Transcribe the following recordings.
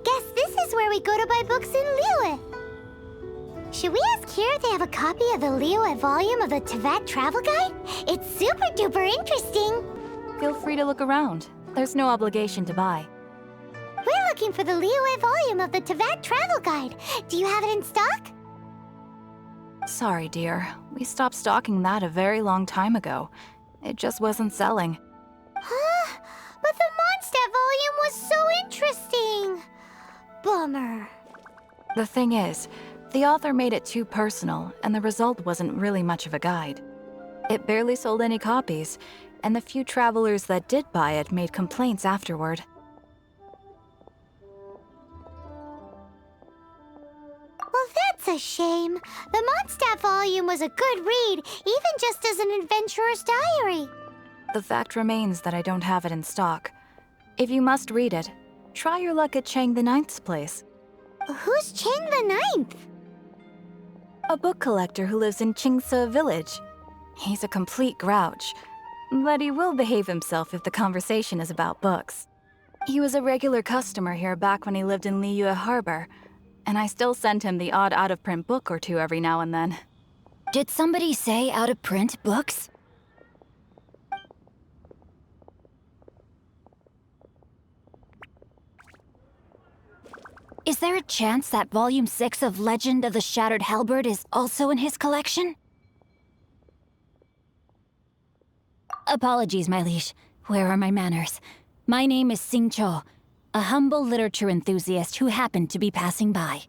guess this is where we go to buy books in Liyue. Should we ask here if they have a copy of the Liyue volume of the Teyvat Travel Guide? It's super duper interesting. Feel free to look around. There's no obligation to buy. We're looking for the Liyue volume of the Teyvat Travel Guide. Do you have it in stock? Sorry, dear. We stopped stocking that a very long time ago. It just wasn't selling. Huh? But the Mondstadt volume was so interesting. Bummer. The thing is, the author made it too personal, and the result wasn't really much of a guide. It barely sold any copies, and the few travelers that did buy it made complaints afterward. Well, that's a shame. The Mondstadt volume was a good read, even just as an adventurer's diary. The fact remains that I don't have it in stock. If you must read it, try your luck at Chang the Ninth's place. Who's Chang the Ninth? A book collector who lives in Qingse village. He's a complete grouch, but he will behave himself if the conversation is about books. He was a regular customer here back when he lived in Liyue Harbor, and I still send him the odd out-of-print book or two every now and then. Did somebody say out-of-print books? Is there a chance that Volume 6 of Legend of the Shattered Halberd is also in his collection? Apologies, my liege. Where are my manners? My name is Sing Cho, a humble literature enthusiast who happened to be passing by.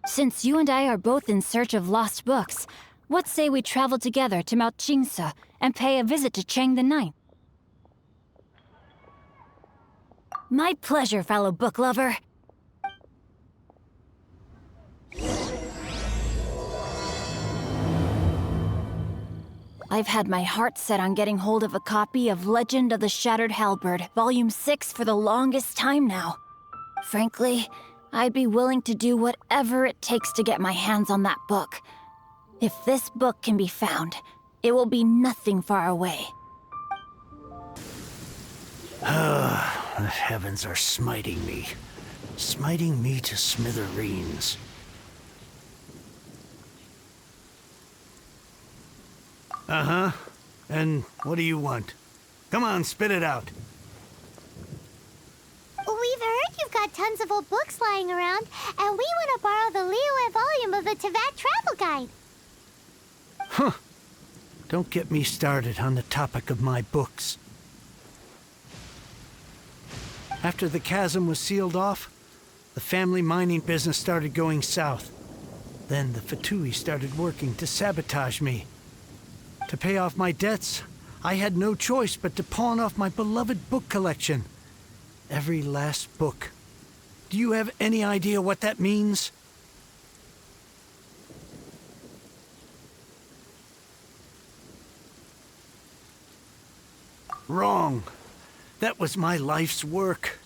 Since you and I are both in search of lost books, what say we travel together to Mount Qingse and pay a visit to Chang the Ninth? My pleasure, fellow book lover. I've had my heart set on getting hold of a copy of Legend of the Shattered Halberd, Volume 6 for the longest time now. Frankly, I'd be willing to do whatever it takes to get my hands on that book. If this book can be found, it will be nothing far away. The heavens are smiting me to smithereens. Uh-huh. And what do you want? Come on, spit it out. We've heard you've got tons of old books lying around, and we want to borrow the Liyue volume of the Teyvat Travel Guide. Huh. Don't get me started on the topic of my books. After the chasm was sealed off, the family mining business started going south. Then the Fatui started working to sabotage me. To pay off my debts, I had no choice but to pawn off my beloved book collection. Every last book. Do you have any idea what that means? Wrong. That was my life's work.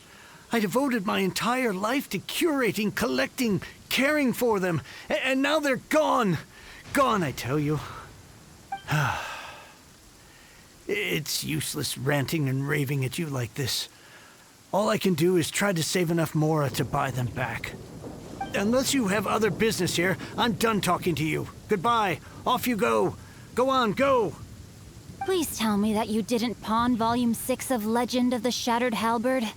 I devoted my entire life to curating, collecting, caring for them, and now they're gone. Gone, I tell you. It's useless ranting and raving at you like this. All I can do is try to save enough Mora to buy them back. Unless you have other business here, I'm done talking to you. Goodbye. Off you go. Go on, go. Please tell me that you didn't pawn Volume 6 of Legend of the Shattered Halberd.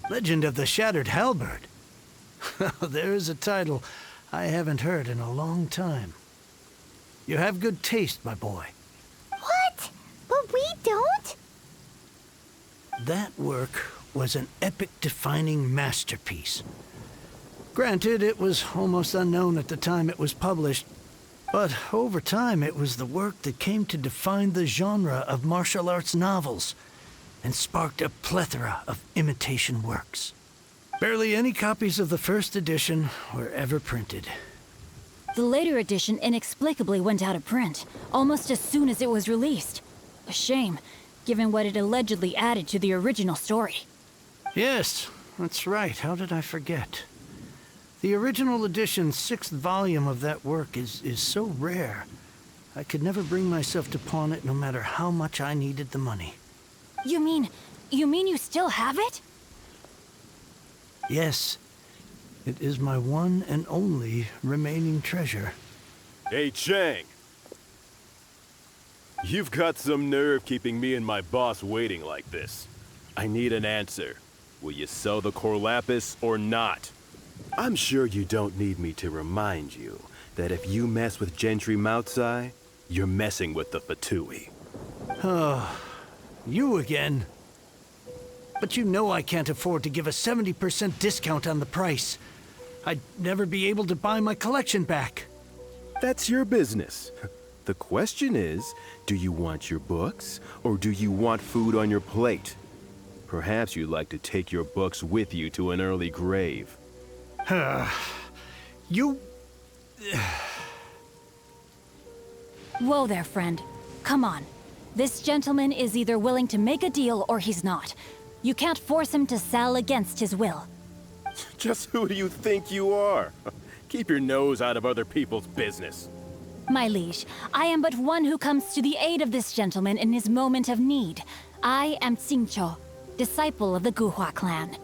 Legend of the Shattered Halberd? There is a title I haven't heard in a long time. You have good taste, my boy. What? But we don't? That work was an epic-defining masterpiece. Granted, it was almost unknown at the time it was published, but over time it was the work that came to define the genre of martial arts novels and sparked a plethora of imitation works. Barely any copies of the first edition were ever printed. The later edition inexplicably went out of print, almost as soon as it was released. A shame, given what it allegedly added to the original story. Yes, that's right. How did I forget? The original edition's 6th volume of that work is so rare. I could never bring myself to pawn it no matter how much I needed the money. You mean you still have it? Yes. It is my one and only remaining treasure. Hey, Chang! You've got some nerve keeping me and my boss waiting like this. I need an answer. Will you sell the core lapis or not? I'm sure you don't need me to remind you that if you mess with Gentry Moutsai, you're messing with the Fatui. Oh, you again. But you know I can't afford to give a 70% discount on the price. I'd never be able to buy my collection back. That's your business. The question is, do you want your books, or do you want food on your plate? Perhaps you'd like to take your books with you to an early grave. You... Whoa there, friend. Come on. This gentleman is either willing to make a deal or he's not. You can't force him to sell against his will. Just who do you think you are? Keep your nose out of other people's business. My liege, I am but one who comes to the aid of this gentleman in his moment of need. I am Xingqiu, disciple of the Guhua clan.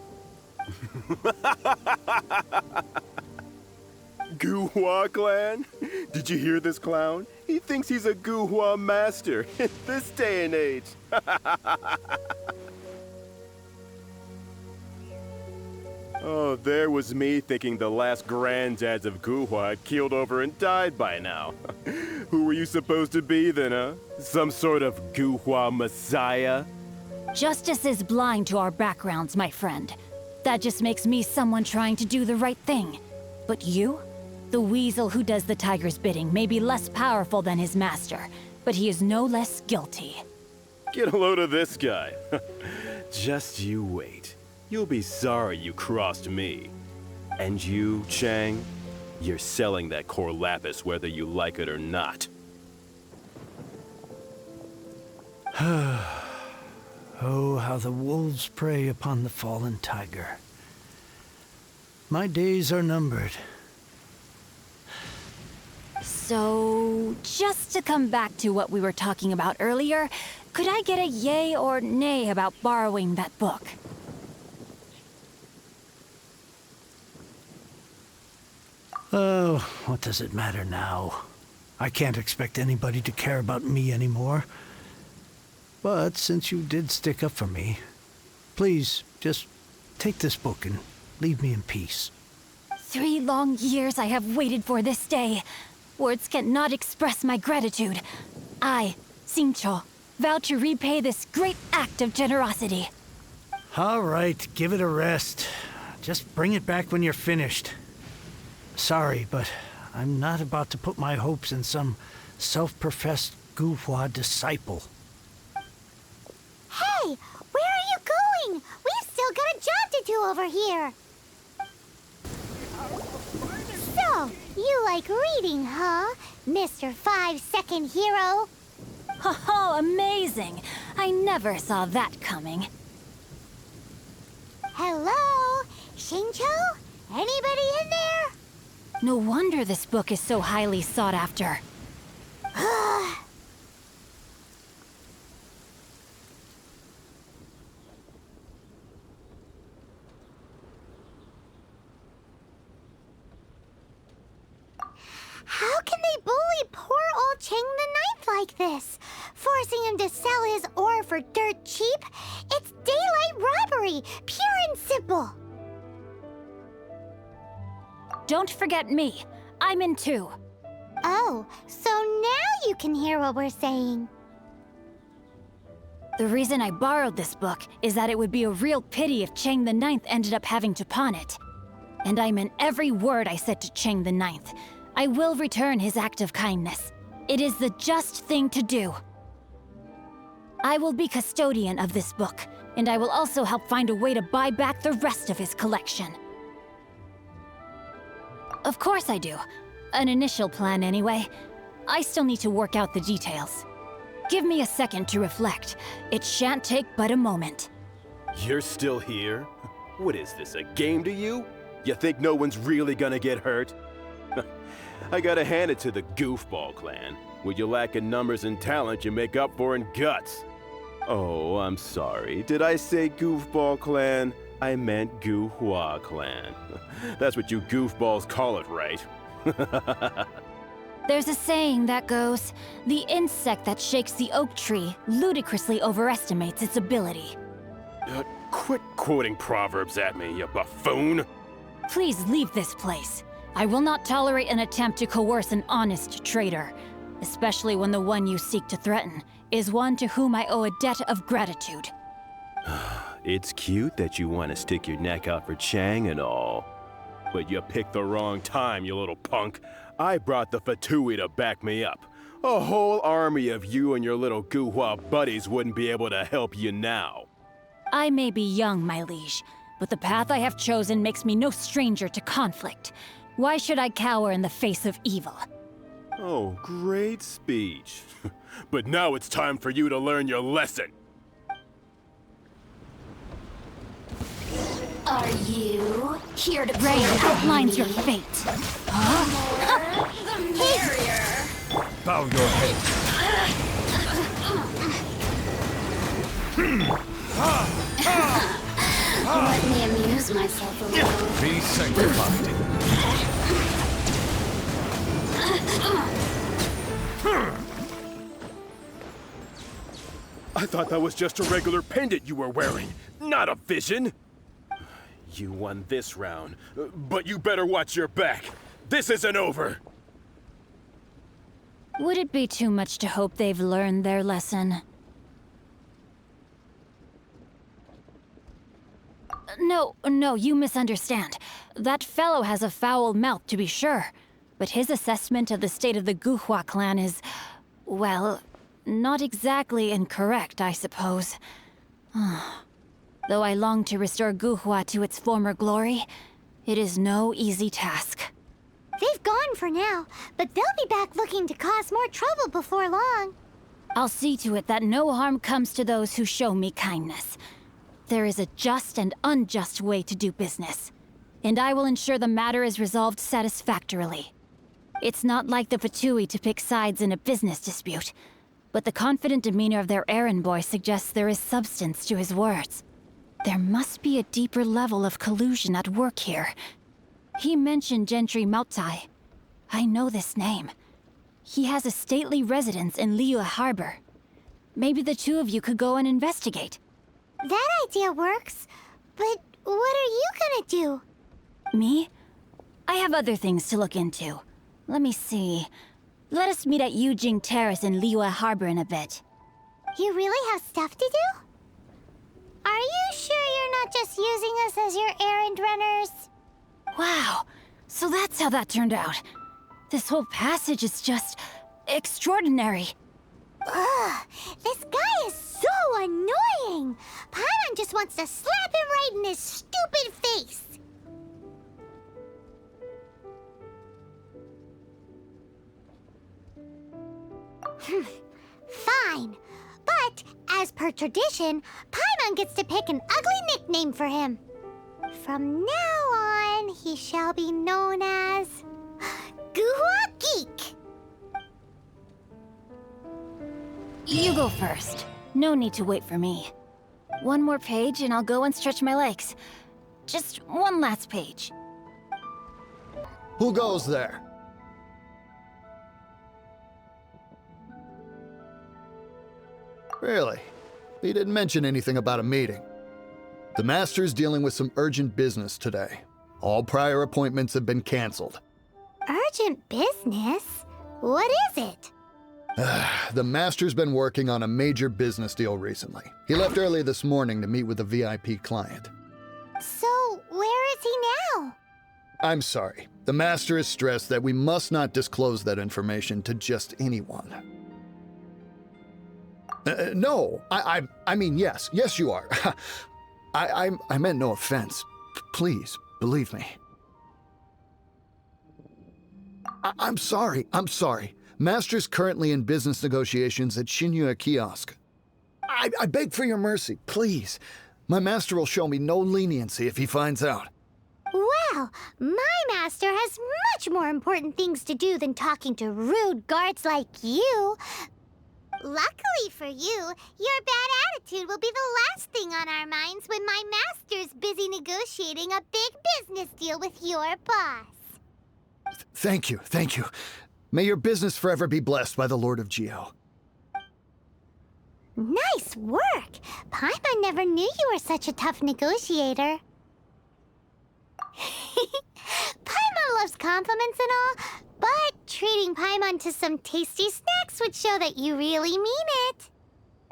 Guhua clan? Did you hear this clown? He thinks he's a Guhua master in this day and age. Oh, there was me thinking the last granddads of Guhua had keeled over and died by now. Who were you supposed to be then, huh? Some sort of Guhua messiah? Justice is blind to our backgrounds, my friend. That just makes me someone trying to do the right thing. But you? The weasel who does the tiger's bidding may be less powerful than his master, but he is no less guilty. Get a load of this guy. Just you wait. You'll be sorry you crossed me. And you, Chang, you're selling that core lapis whether you like it or not. Oh, how the wolves prey upon the fallen tiger. My days are numbered. So, just to come back to what we were talking about earlier, could I get a yay or nay about borrowing that book? Oh, what does it matter now? I can't expect anybody to care about me anymore. But since you did stick up for me, please just take this book and leave me in peace. 3 long years I have waited for this day. Words cannot express my gratitude. I, Xingqiu, vow to repay this great act of generosity. All right, give it a rest. Just bring it back when you're finished. Sorry, but I'm not about to put my hopes in some self-professed Guhua disciple. Hey, where are you going? We've still got a job to do over here. So, you like reading, huh, Mr. 5-second hero? Oh, amazing! I never saw that coming. Hello? Xingqiu? Anybody in there? No wonder this book is so highly sought after. How can they bully poor old Chang the Ninth like this? Forcing him to sell his ore for dirt cheap? It's daylight robbery, pure and simple. Don't forget me. I'm in too. Oh, so now you can hear what we're saying. The reason I borrowed this book is that it would be a real pity if Chang the Ninth ended up having to pawn it. And I meant every word I said to Chang the Ninth. I will return his act of kindness. It is the just thing to do. I will be custodian of this book, and I will also help find a way to buy back the rest of his collection. Of course I do. An initial plan, anyway. I still need to work out the details. Give me a second to reflect. It shan't take but a moment. You're still here? What is this, a game to you? You think no one's really gonna get hurt? I gotta hand it to the Goofball clan. What you lack in numbers and talent, you make up for in guts. Oh, I'm sorry. Did I say Goofball clan? I meant Gu Hua clan. That's what you goofballs call it, right? There's a saying that goes, the insect that shakes the oak tree ludicrously overestimates its ability. Quit quoting proverbs at me, you buffoon! Please leave this place. I will not tolerate an attempt to coerce an honest trader, especially when the one you seek to threaten is one to whom I owe a debt of gratitude. It's cute that you want to stick your neck out for Chang and all. But you picked the wrong time, you little punk. I brought the Fatui to back me up. A whole army of you and your little Guhua buddies wouldn't be able to help you now. I may be young, my liege, but the path I have chosen makes me no stranger to conflict. Why should I cower in the face of evil? Oh, great speech. But now it's time for you to learn your lesson. Are you here to Rain outlines your fate. Bow your head. Let me amuse myself a little. Be sanctified. I thought that was just a regular pendant you were wearing, not a vision. You won this round, but you better watch your back. This isn't over. Would it be too much to hope they've learned their lesson? No, you misunderstand. That fellow has a foul mouth, to be sure. But his assessment of the state of the Guhua clan is, well, not exactly incorrect, I suppose. Though I long to restore Guhua to its former glory, it is no easy task. They've gone for now, but they'll be back looking to cause more trouble before long. I'll see to it that no harm comes to those who show me kindness. There is a just and unjust way to do business, and I will ensure the matter is resolved satisfactorily. It's not like the Fatui to pick sides in a business dispute, but the confident demeanor of their errand boy suggests there is substance to his words. There must be a deeper level of collusion at work here. He mentioned Gentry Mautai. I know this name. He has a stately residence in Liyue Harbor. Maybe the two of you could go and investigate. That idea works, but what are you gonna do? Me? I have other things to look into. Let me see. Let us meet at Yujing Terrace in Liyue Harbor in a bit. You really have stuff to do? Are you sure you're not just using us as your errand runners? Wow, so that's how that turned out. This whole passage is just extraordinary. Ugh, this guy is so annoying! Paimon just wants to slap him right in his stupid face! Fine. But, as per tradition, Paimon gets to pick an ugly nickname for him. From now on, he shall be known as... Guhua Geek! You go first. No need to wait for me. One more page and I'll go and stretch my legs. Just one last page. Who goes there? Really? He didn't mention anything about a meeting. The Master's dealing with some urgent business today. All prior appointments have been canceled. Urgent business? What is it? The Master's been working on a major business deal recently. He left early this morning to meet with a VIP client. So, where is he now? I'm sorry. The Master is stressed that we must not disclose that information to just anyone. No, I mean, yes, you are. I meant no offense. Please, believe me. I'm sorry. Master's currently in business negotiations at Shinyue Kiosk. I beg for your mercy, please. My master will show me no leniency if he finds out. Well, my master has much more important things to do than talking to rude guards like you. Luckily for you, your bad attitude will be the last thing on our minds when my master's busy negotiating a big business deal with your boss. Thank you, thank you. May your business forever be blessed by the Lord of Geo. Nice work! Paimon never knew you were such a tough negotiator. Paimon loves compliments and all, but treating Paimon to some tasty snacks would show that you really mean it.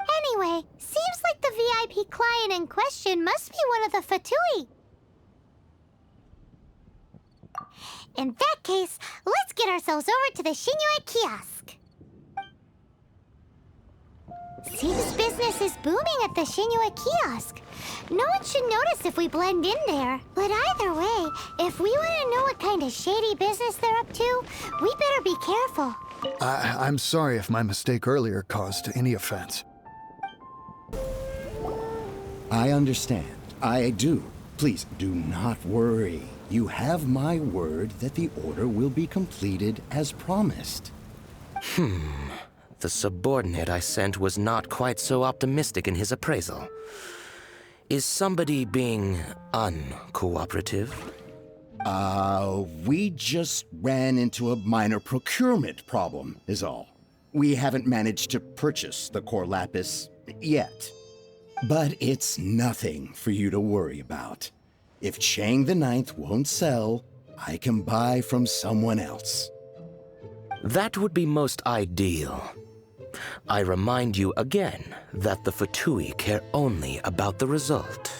Anyway, seems like the VIP client in question must be one of the Fatui. In that case, let's get ourselves over to the Shinue kiosk. Seems business is booming at the Shinue kiosk. No one should notice if we blend in there. But either way, if we want to know what kind of shady business they're up to, we better be careful. I'm sorry if my mistake earlier caused any offense. I understand. I do. Please do not worry. You have my word that the order will be completed as promised. The subordinate I sent was not quite so optimistic in his appraisal. Is somebody being uncooperative? We just ran into a minor procurement problem, is all. We haven't managed to purchase the core lapis yet. But it's nothing for you to worry about. If Chang the Ninth won't sell, I can buy from someone else. That would be most ideal. I remind you again that the Fatui care only about the result.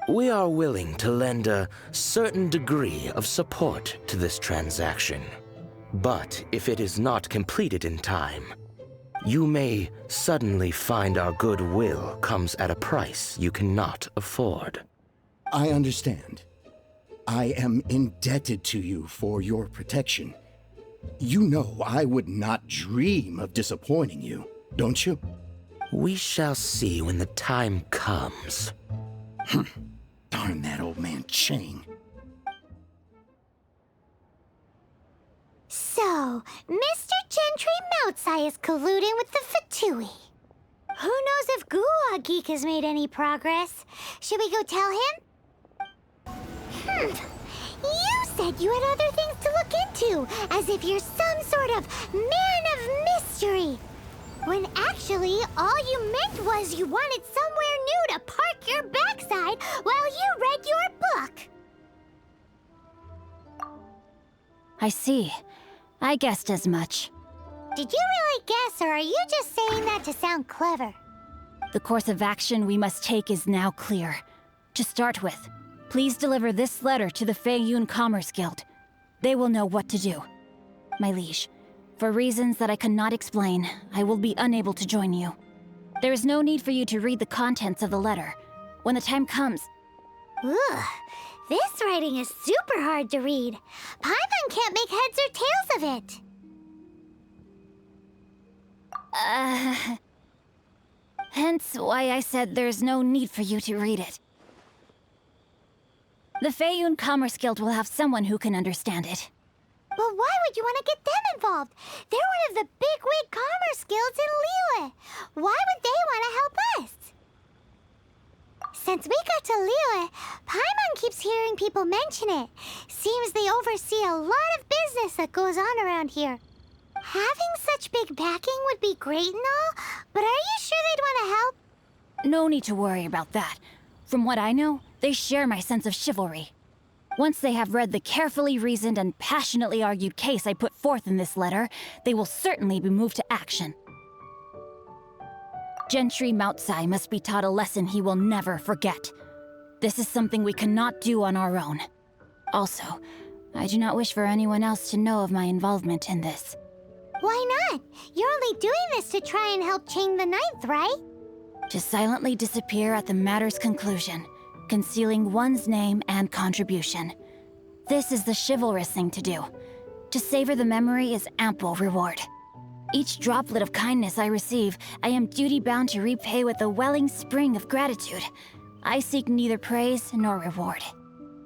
We are willing to lend a certain degree of support to this transaction. But if it is not completed in time, you may suddenly find our goodwill comes at a price you cannot afford. I understand. I am indebted to you for your protection. You know I would not dream of disappointing you, don't you? We shall see when the time comes. Darn that old man Chang. So, Mr. Gentry Moutsai is colluding with the Fatui. Who knows if Guwa Geek has made any progress? Should we go tell him? You said you had other things to look into, as if you're some sort of man of mystery. When actually, all you meant was you wanted somewhere new to park your backside while you read your book. I see. I guessed as much. Did you really guess, or are you just saying that to sound clever? The course of action we must take is now clear. To start with, please deliver this letter to the Feiyun Commerce Guild. They will know what to do. My liege, for reasons that I cannot explain, I will be unable to join you. There is no need for you to read the contents of the letter. When the time comes... Ugh, this writing is super hard to read. Paimon can't make heads or tails of it. Hence why I said there's no need for you to read it. The Feiyun Commerce Guild will have someone who can understand it. But why would you want to get them involved? They're one of the bigwig commerce guilds in Liyue. Why would they want to help us? Since we got to Liyue, Paimon keeps hearing people mention it. Seems they oversee a lot of business that goes on around here. Having such big backing would be great and all, but are you sure they'd want to help? No need to worry about that. From what I know, they share my sense of chivalry. Once they have read the carefully reasoned and passionately argued case I put forth in this letter, they will certainly be moved to action. Gentry Moutsai must be taught a lesson he will never forget. This is something we cannot do on our own. Also, I do not wish for anyone else to know of my involvement in this. Why not? You're only doing this to try and help Chang the Ninth, right? To silently disappear at the matter's conclusion, concealing one's name and contribution. This is the chivalrous thing to do. To savor the memory is ample reward. Each droplet of kindness I receive, I am duty-bound to repay with a welling spring of gratitude. I seek neither praise nor reward.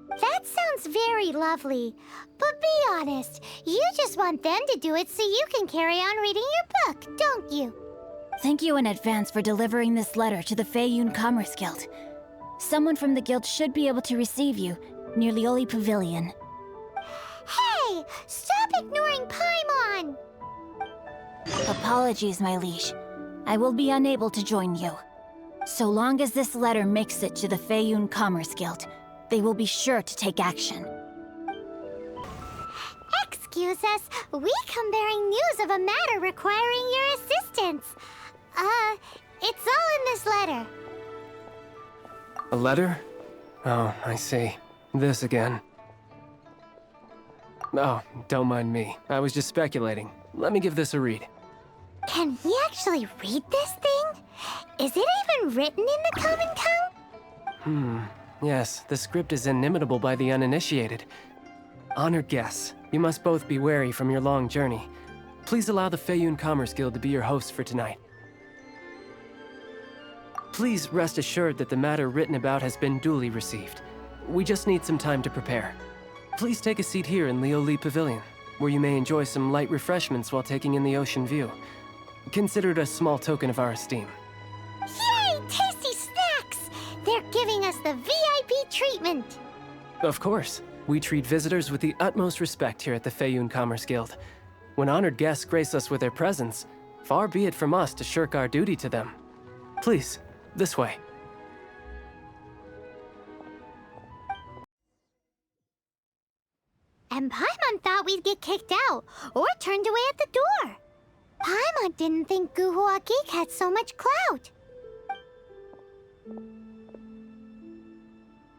That sounds very lovely. But be honest, you just want them to do it so you can carry on reading your book, don't you? Thank you in advance for delivering this letter to the Feiyun Commerce Guild. Someone from the guild should be able to receive you near Lioli Pavilion. Hey! Stop ignoring Paimon! Apologies, my liege. I will be unable to join you. So long as this letter makes it to the Feiyun Commerce Guild, they will be sure to take action. Excuse us, we come bearing news of a matter requiring your assistance. It's all in this letter. A letter? Oh, I see. This again. Oh, don't mind me. I was just speculating. Let me give this a read. Can we actually read this thing? Is it even written in the common tongue? Yes, the script is inimitable by the uninitiated. Honored guests, you must both be wary from your long journey. Please allow the Feiyun Commerce Guild to be your hosts for tonight. Please rest assured that the matter written about has been duly received. We just need some time to prepare. Please take a seat here in Lioli Pavilion, where you may enjoy some light refreshments while taking in the ocean view. Consider it a small token of our esteem. Yay! Tasty snacks! They're giving us the VIP treatment! Of course. We treat visitors with the utmost respect here at the Feiyun Commerce Guild. When honored guests grace us with their presence, far be it from us to shirk our duty to them. Please, this way. And Paimon thought we'd get kicked out, or turned away at the door. Paimon didn't think Guhua Geek had so much clout.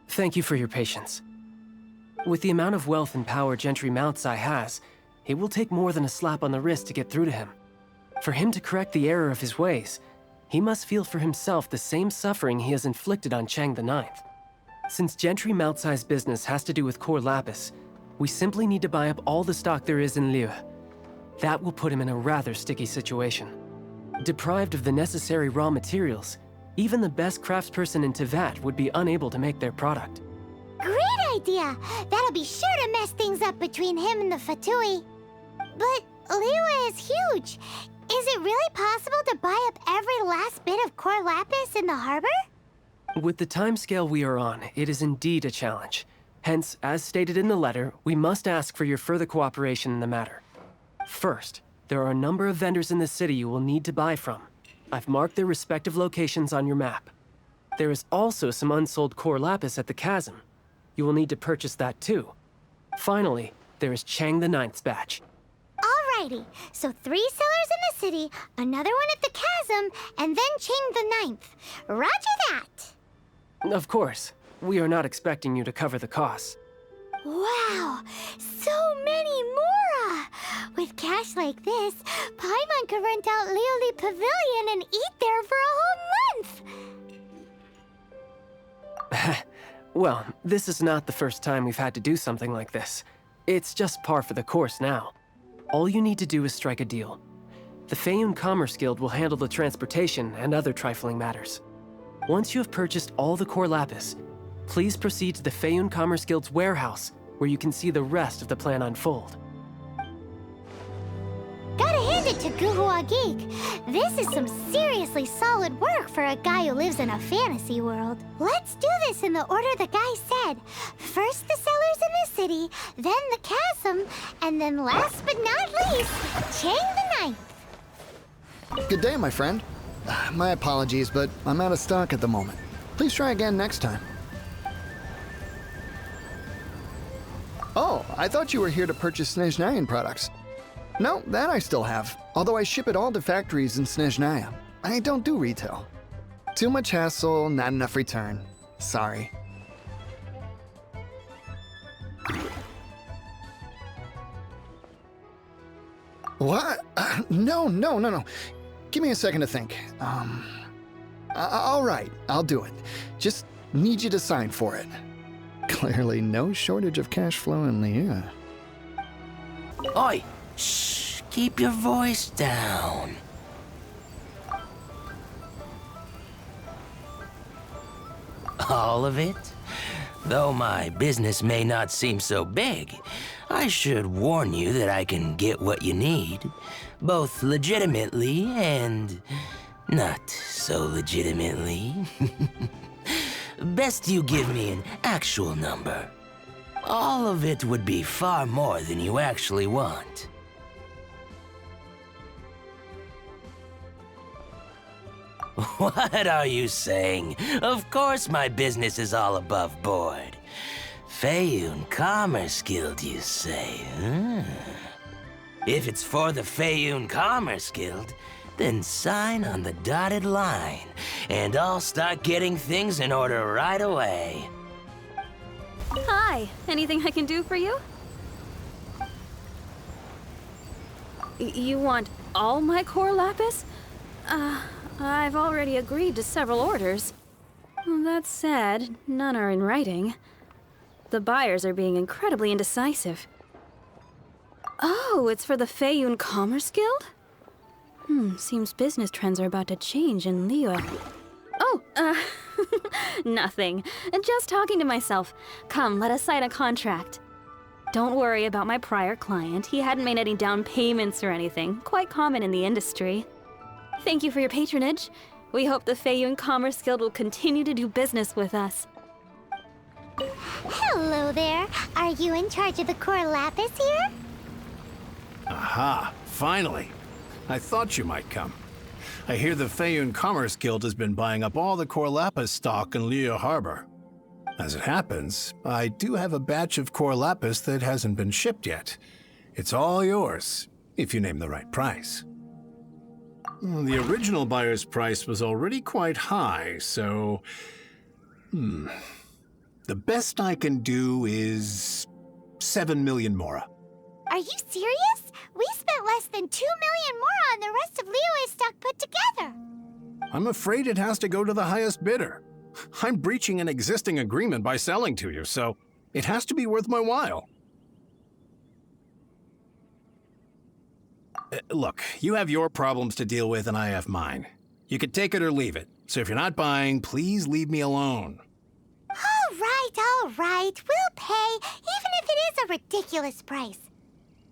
Thank you for your patience. With the amount of wealth and power Gentry Moutsai has, it will take more than a slap on the wrist to get through to him. For him to correct the error of his ways, he must feel for himself the same suffering he has inflicted on Chang the Ninth. Since Gentry Moutsai's business has to do with core lapis, we simply need to buy up all the stock there is in Liu. That will put him in a rather sticky situation. Deprived of the necessary raw materials, even the best craftsperson in Tevat would be unable to make their product. Great idea! That'll be sure to mess things up between him and the Fatui. But Liyue is huge. Is it really possible to buy up every last bit of core lapis in the harbor? With the timescale we are on, it is indeed a challenge. Hence, as stated in the letter, we must ask for your further cooperation in the matter. First, there are a number of vendors in the city you will need to buy from. I've marked their respective locations on your map. There is also some unsold core lapis at the chasm. You will need to purchase that too. Finally, there is Chang the Ninth's batch. Alrighty, so 3 sellers in the city, another one at the chasm, and then Chang the Ninth. Roger that! Of course, we are not expecting you to cover the costs. Wow, so many more! With cash like this, Paimon could rent out Lioli Pavilion and eat there for a whole month! Well, this is not the first time we've had to do something like this. It's just par for the course now. All you need to do is strike a deal. The Feiyun Commerce Guild will handle the transportation and other trifling matters. Once you have purchased all the core lapis, please proceed to the Feiyun Commerce Guild's warehouse, where you can see the rest of the plan unfold. Gotta hand it to Guhua Geek. This is some seriously solid work for a guy who lives in a fantasy world. Let's do this in the order the guy said. First the sellers in the city, then the chasm, and then last but not least, Chang the Ninth. Good day, my friend. My apologies, but I'm out of stock at the moment. Please try again next time. Oh, I thought you were here to purchase Snezhnayan products. No, that I still have, although I ship it all to factories in Snezhnaya. I don't do retail. Too much hassle, not enough return. Sorry. What? No. Give me a second to think. All right, I'll do it. Just need you to sign for it. Clearly no shortage of cash flow in Liu. Oi! Shh! Keep your voice down. All of it? Though my business may not seem so big, I should warn you that I can get what you need, both legitimately and Not so legitimately. Best you give me an actual number. All of it would be far more than you actually want. What are you saying? Of course my business is all above board. Feiyun Commerce Guild, you say, huh? If it's for the Feiyun Commerce Guild, then sign on the dotted line, and I'll start getting things in order right away. Hi, anything I can do for you? You want all my core lapis? I've already agreed to several orders. That said, none are in writing. The buyers are being incredibly indecisive. Oh, it's for the Feiyun Commerce Guild? Seems business trends are about to change in Liyue. Oh, nothing. Just talking to myself. Come, let us sign a contract. Don't worry about my prior client. He hadn't made any down payments or anything. Quite common in the industry. Thank you for your patronage. We hope the Feiyun Commerce Guild will continue to do business with us. Hello there. Are you in charge of the core lapis here? Aha, finally. I thought you might come. I hear the Feiyun Commerce Guild has been buying up all the core lapis stock in Liyue Harbor. As it happens, I do have a batch of core lapis that hasn't been shipped yet. It's all yours, if you name the right price. The original buyer's price was already quite high, so... The best I can do is 7 million mora. Are you serious? We spent less than 2 million more on the rest of Liyue's stock put together. I'm afraid it has to go to the highest bidder. I'm breaching an existing agreement by selling to you, so it has to be worth my while. Look, you have your problems to deal with and I have mine. You can take it or leave it. So if you're not buying, please leave me alone. All right. We'll pay, even if it is a ridiculous price.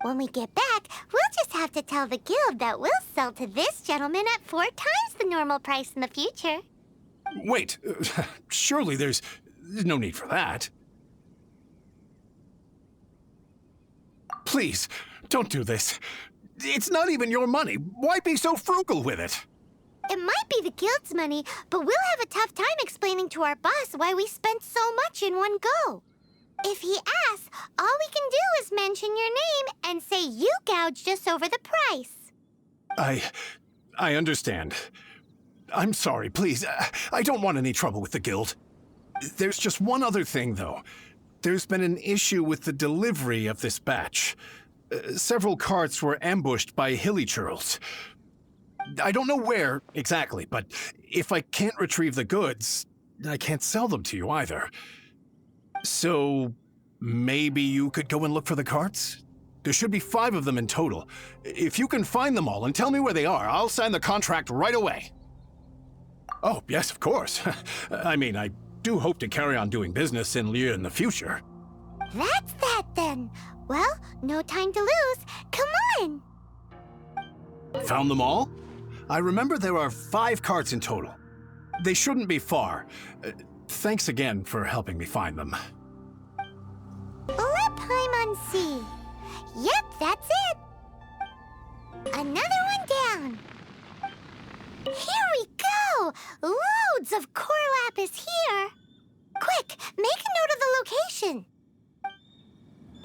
When we get back, we'll just have to tell the guild that we'll sell to this gentleman at 4 times the normal price in the future. Wait, surely there's no need for that. Please, don't do this. It's not even your money. Why be so frugal with it? It might be the guild's money, but we'll have a tough time explaining to our boss why we spent so much in one go. If he asks, all we can do is mention your name and say you gouged us over the price. I understand. I'm sorry, please. I don't want any trouble with the guild. There's just one other thing, though. There's been an issue with the delivery of this batch. Several carts were ambushed by hilly churls. I don't know where exactly, but if I can't retrieve the goods, I can't sell them to you either. So maybe you could go and look for the carts? There should be 5 of them in total. If you can find them all and tell me where they are, I'll sign the contract right away. Oh, yes, of course. I mean, I do hope to carry on doing business in Liyue in the future. That's that then. Well, no time to lose. Come on! Found them all? I remember there are 5 carts in total. They shouldn't be far. Thanks again for helping me find them. Let Paimon see. Yep, that's it. Another one down. Here we go! Loads of core lapis here. Quick, make a note of the location.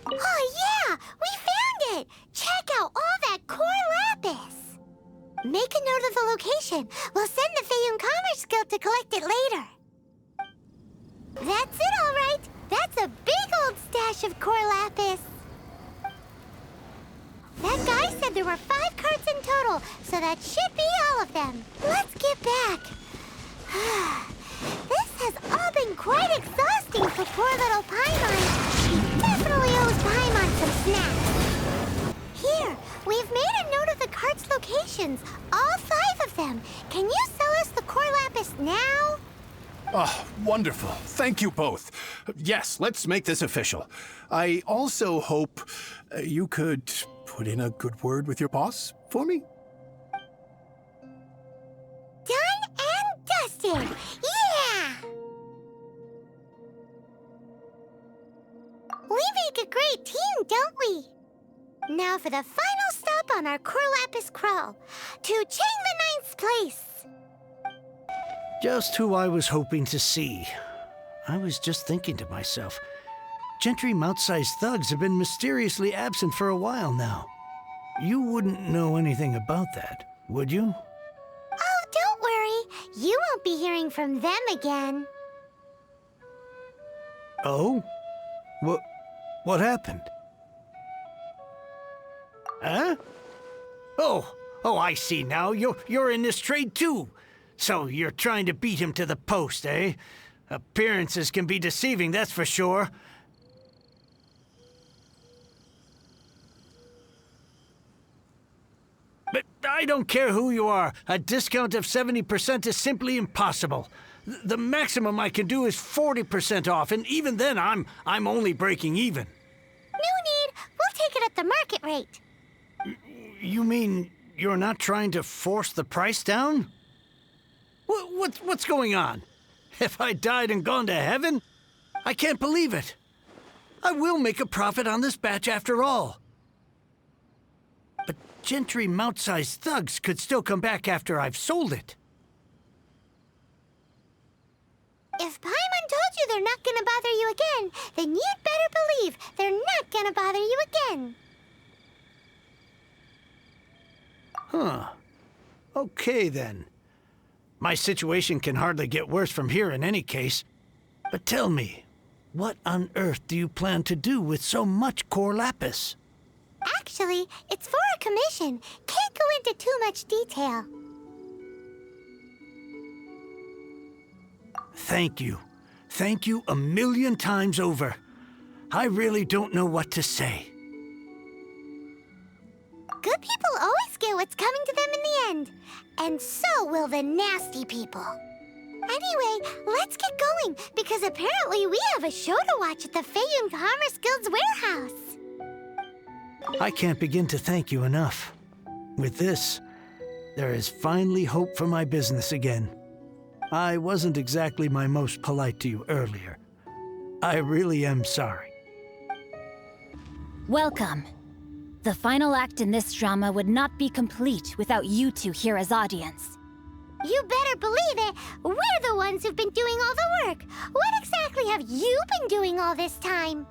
Oh yeah, we found it! Check out all that core lapis. Make a note of the location. We'll send the Feiyun Commerce Guild to collect it later. That's it, all right. That's a big old stash of core lapis. That guy said there were 5 carts in total, so that should be all of them. Let's get back. This has all been quite exhausting for poor little Paimon. Definitely owes Paimon some snacks. Here, we've made a note of the carts' locations, all 5 of them. Can you sell us the core lapis now? Oh, wonderful. Thank you both. Yes, let's make this official. I also hope you could put in a good word with your boss for me. you! Yeah! We make a great team, don't we? Now for the final stop on our Corlapis crawl, to Chang the Ninth's place. Just who I was hoping to see. I was just thinking to myself, Gentry mouth-sized thugs have been mysteriously absent for a while now. You wouldn't know anything about that, would you? Oh, don't worry. You won't be hearing from them again. Oh? What happened? Huh? Oh, I see now. You're in this trade too. So you're trying to beat him to the post, eh? Appearances can be deceiving, that's for sure. But I don't care who you are. A discount of 70% is simply impossible. The maximum I can do is 40% off, and even then I'm only breaking even. No need. We'll take it at the market rate. You mean you're not trying to force the price down? What's going on? Have I died and gone to heaven? I can't believe it. I will make a profit on this batch after all. But Gentry mouth-sized thugs could still come back after I've sold it. If Paimon told you they're not gonna bother you again, then you'd better believe they're not gonna bother you again. Huh. Okay, then. My situation can hardly get worse from here in any case. But tell me, what on earth do you plan to do with so much core lapis? Actually, it's for a commission. Can't go into too much detail. Thank you. Thank you a million times over. I really don't know what to say. Good people always get what's coming to them in the end. And so will the nasty people. Anyway, let's get going, because apparently we have a show to watch at the Feiyun Commerce Guild's warehouse. I can't begin to thank you enough. With this, there is finally hope for my business again. I wasn't exactly my most polite to you earlier. I really am sorry. Welcome. The final act in this drama would not be complete without you two here as audience. You better believe it. We're the ones who've been doing all the work. What exactly have you been doing all this time?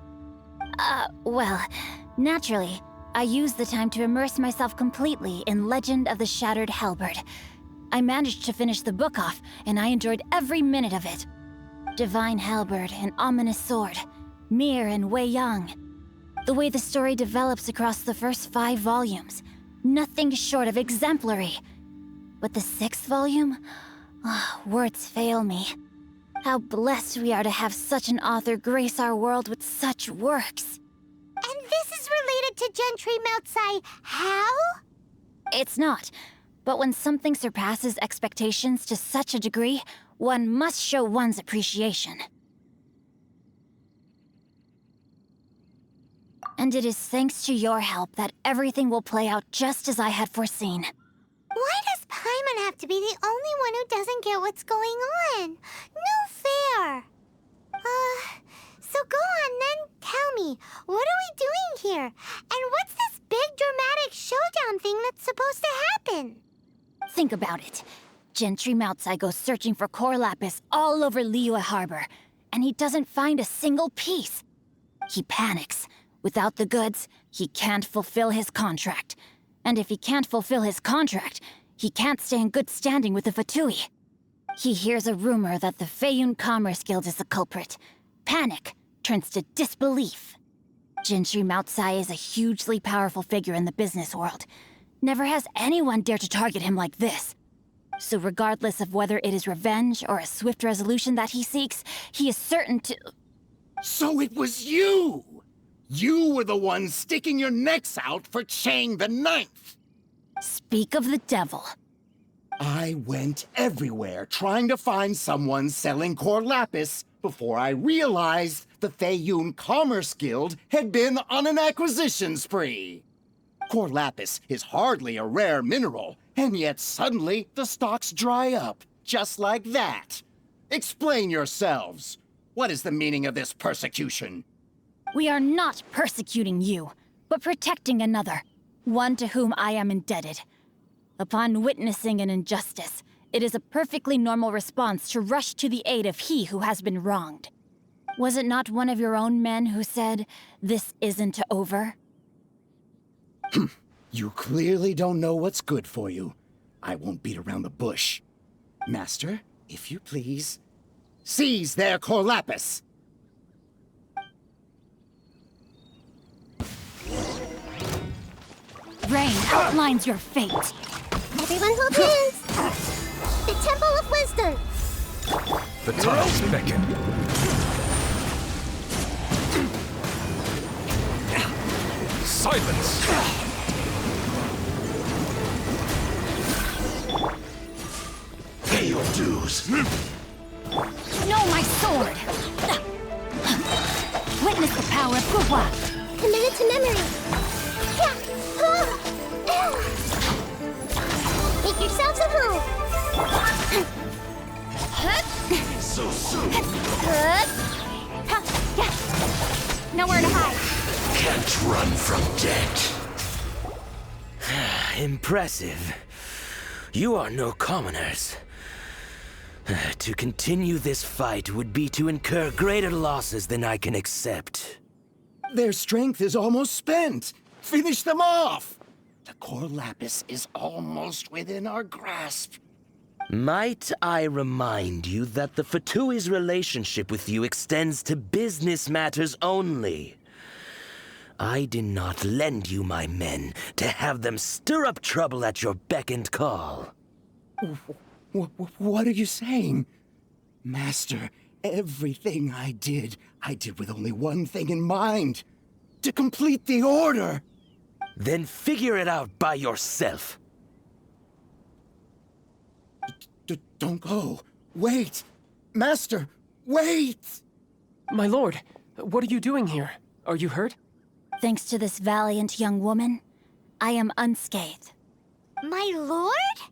Well, naturally, I used the time to immerse myself completely in Legend of the Shattered Halberd. I managed to finish the book off, and I enjoyed every minute of it. Divine Halberd, an ominous sword, Mir and Wei Yang. The way the story develops across the first 5 volumes, nothing short of exemplary. But the 6th volume? Words fail me. How blessed we are to have such an author grace our world with such works. And this is related to Gentry Moutsai how? It's not. But when something surpasses expectations to such a degree, one must show one's appreciation. And it is thanks to your help that everything will play out just as I had foreseen. Why does Paimon have to be the only one who doesn't get what's going on? No fair. So go on then, tell me, what are we doing here? And what's this big dramatic showdown thing that's supposed to happen? Think about it. Gentry Moutsai goes searching for core lapis all over Liyue Harbor, and he doesn't find a single piece. He panics. Without the goods, he can't fulfill his contract. And if he can't fulfill his contract, he can't stay in good standing with the Fatui. He hears a rumor that the Feiyun Commerce Guild is the culprit. Panic turns to disbelief. Gentry Moutsai is a hugely powerful figure in the business world. Never has anyone dared to target him like this. So regardless of whether it is revenge or a swift resolution that he seeks, he is certain to... So it was you! You were the one sticking your necks out for Chang the Ninth! Speak of the devil. I went everywhere trying to find someone selling core lapis before I realized the Feiyun Commerce Guild had been on an acquisition spree. Core lapis is hardly a rare mineral, and yet suddenly the stocks dry up, just like that. Explain yourselves. What is the meaning of this persecution? We are not persecuting you, but protecting another, one to whom I am indebted. Upon witnessing an injustice, it is a perfectly normal response to rush to the aid of he who has been wronged. Was it not one of your own men who said, "This isn't over"? You clearly don't know what's good for you. I won't beat around the bush. Master, if you please, seize their Corlapis! Rain outlines your fate. Everyone hold hands. The Temple of Wisdom. The tides beckon. Silence! Pay your dues. No, my sword! Witness the power of Guhua. Commit it to memory. Make yourselves at home. So soon. Nowhere to hide. Can't run from death. Impressive. You are no commoners. To continue this fight would be to incur greater losses than I can accept. Their strength is almost spent. Finish them off! The Corlapis is almost within our grasp. Might I remind you that the Fatui's relationship with you extends to business matters only? I did not lend you my men to have them stir up trouble at your beck and call. What are you saying? Master, everything I did with only one thing in mind. To complete the order. Then figure it out by yourself. Don't go. Wait. Master, wait! My lord, what are you doing here? Are you hurt? Thanks to this valiant young woman, I am unscathed. My lord?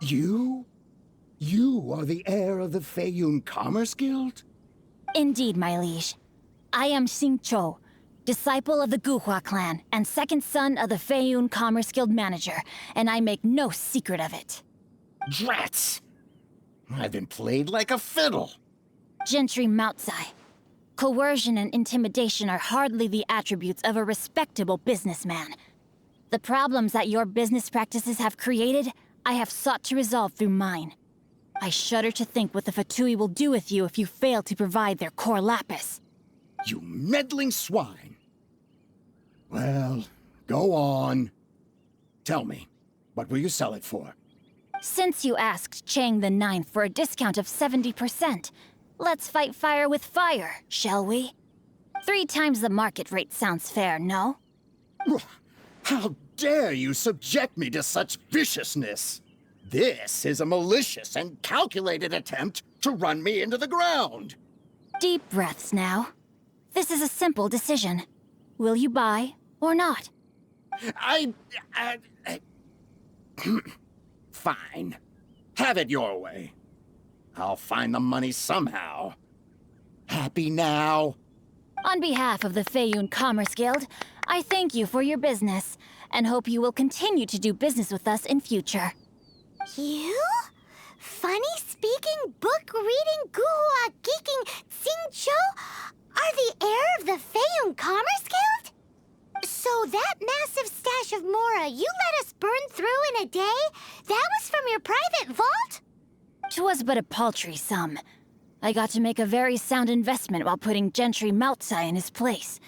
You? You are the heir of the Feiyun Commerce Guild? Indeed, my liege. I am Xingqiu, disciple of the Guhua clan and second son of the Feiyun Commerce Guild manager, and I make no secret of it. Drats! I've been played like a fiddle. Gentry Moutsai. Coercion and intimidation are hardly the attributes of a respectable businessman. The problems that your business practices have created, I have sought to resolve through mine. I shudder to think what the Fatui will do with you if you fail to provide their Corlapis. You meddling swine. Well, go on. Tell me, what will you sell it for? Since you asked Chang the Ninth for a discount of 70%, let's fight fire with fire, shall we? 3 times the market rate sounds fair, no? How dare you subject me to such viciousness? This is a malicious and calculated attempt to run me into the ground. Deep breaths now. This is a simple decision. Will you buy or not? Fine. Have it your way. I'll find the money somehow. Happy now? On behalf of the Feiyun Commerce Guild, I thank you for your business, and hope you will continue to do business with us in future. You? Funny-speaking, book-reading, Guhua geeking Xingqiu are the heir of the Feiyun Commerce Guild? So that massive stash of Mora you let us burn through in a day, that was from your private vault? 'Twas but a paltry sum. I got to make a very sound investment while putting Gentry Moutsai in his place.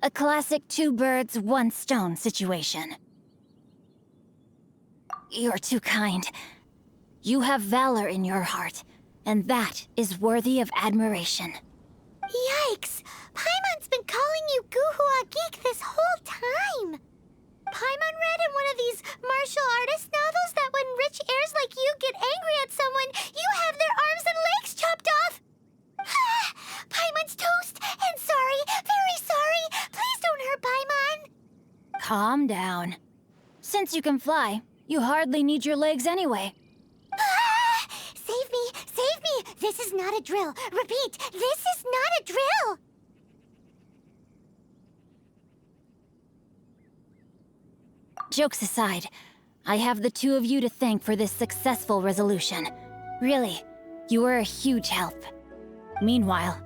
A classic 2 birds, 1 stone situation. You're too kind. You have valor in your heart, and that is worthy of admiration. Yikes! Paimon's been calling you Guhua Geek this whole time! Paimon read in one of these martial artist novels that when rich heirs like you get angry at someone, you have their arms and legs chopped off! Paimon's toast! And sorry, very sorry! Please don't hurt Paimon! Calm down. Since you can fly, You hardly need your legs anyway. Ah! Save me! Save me! This is not a drill. Repeat, this is not a drill! Jokes aside, I have the two of you to thank for this successful resolution. Really, you were a huge help. Meanwhile,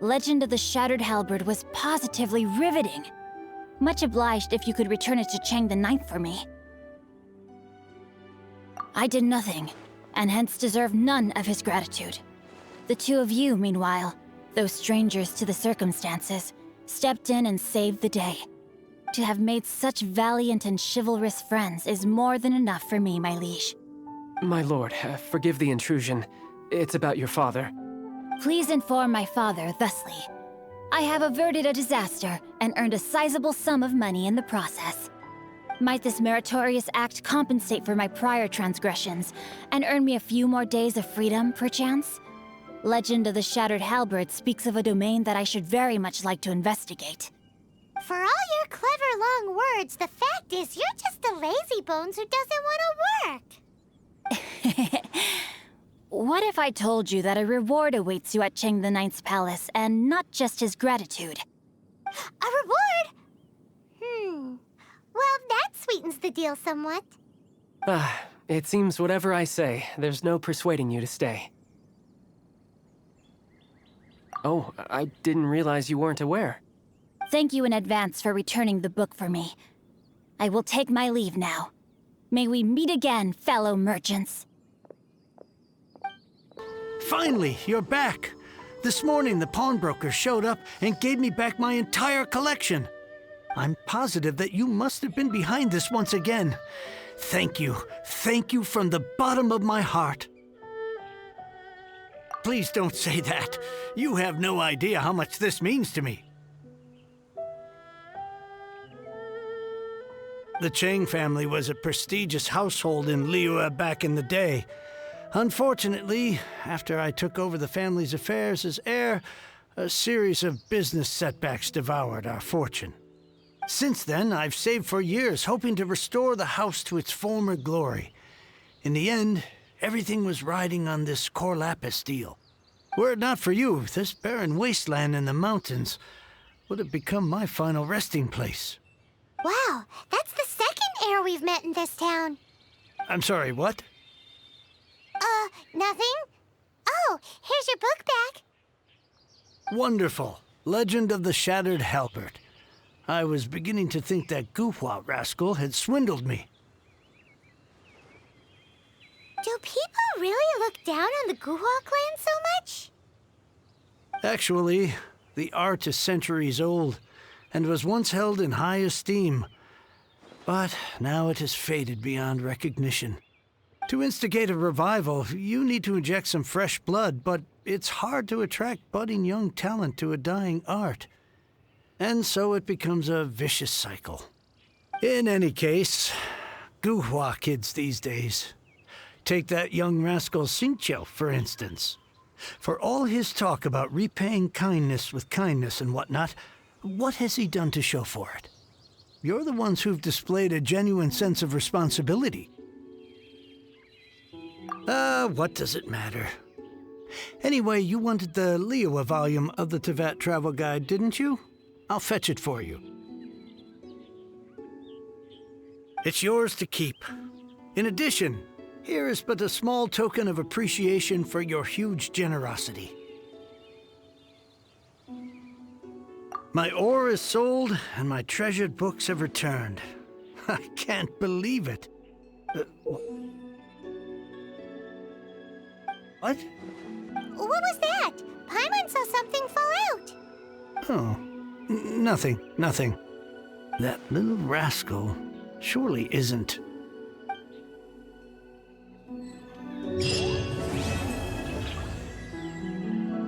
Legend of the Shattered Halberd was positively riveting. Much obliged if you could return it to Chang the Ninth for me. I did nothing, and hence deserve none of his gratitude. The two of you, meanwhile, though strangers to the circumstances, stepped in and saved the day. To have made such valiant and chivalrous friends is more than enough for me, my liege. My lord, forgive the intrusion. It's about your father. Please inform my father thusly. I have averted a disaster and earned a sizable sum of money in the process. Might this meritorious act compensate for my prior transgressions and earn me a few more days of freedom, perchance? Legend of the Shattered Halberd speaks of a domain that I should very much like to investigate. For all your clever long words, the fact is you're just a lazy bones who doesn't want to work. What if I told you that a reward awaits you at Chang the Ninth's palace, and not just his gratitude? A reward? Well, that sweetens the deal somewhat. It seems whatever I say, there's no persuading you to stay. Oh, I didn't realize you weren't aware. Thank you in advance for returning the book for me. I will take my leave now. May we meet again, fellow merchants. Finally, you're back. This morning, the pawnbroker showed up and gave me back my entire collection. I'm positive that you must have been behind this once again. Thank you. Thank you from the bottom of my heart. Please don't say that. You have no idea how much this means to me. The Chang family was a prestigious household in Liyue back in the day. Unfortunately, after I took over the family's affairs as heir, a series of business setbacks devoured our fortune. Since then, I've saved for years, hoping to restore the house to its former glory. In the end, everything was riding on this Corlapis deal. Were it not for you, this barren wasteland in the mountains would have become my final resting place. Wow, that's the second heir we've met in this town. I'm sorry, what? Nothing? Oh, here's your book back. Wonderful. Legend of the Shattered Halberd. I was beginning to think that Guhua rascal had swindled me. Do people really look down on the Guhua clan so much? Actually, the art is centuries old and was once held in high esteem. But now it has faded beyond recognition. To instigate a revival, you need to inject some fresh blood, but it's hard to attract budding young talent to a dying art. And so it becomes a vicious cycle. In any case, Guhua kids these days. Take that young rascal Xingqiu, for instance. For all his talk about repaying kindness with kindness and whatnot, what has he done to show for it? You're the ones who've displayed a genuine sense of responsibility. What does it matter? Anyway, you wanted the Liyue volume of the Teyvat travel guide, didn't you? I'll fetch it for you. It's yours to keep. In addition, here is but a small token of appreciation for your huge generosity. My ore is sold, and my treasured books have returned. I can't believe it. What? What was that? Paimon saw something fall out. Oh, nothing. That little rascal surely isn't...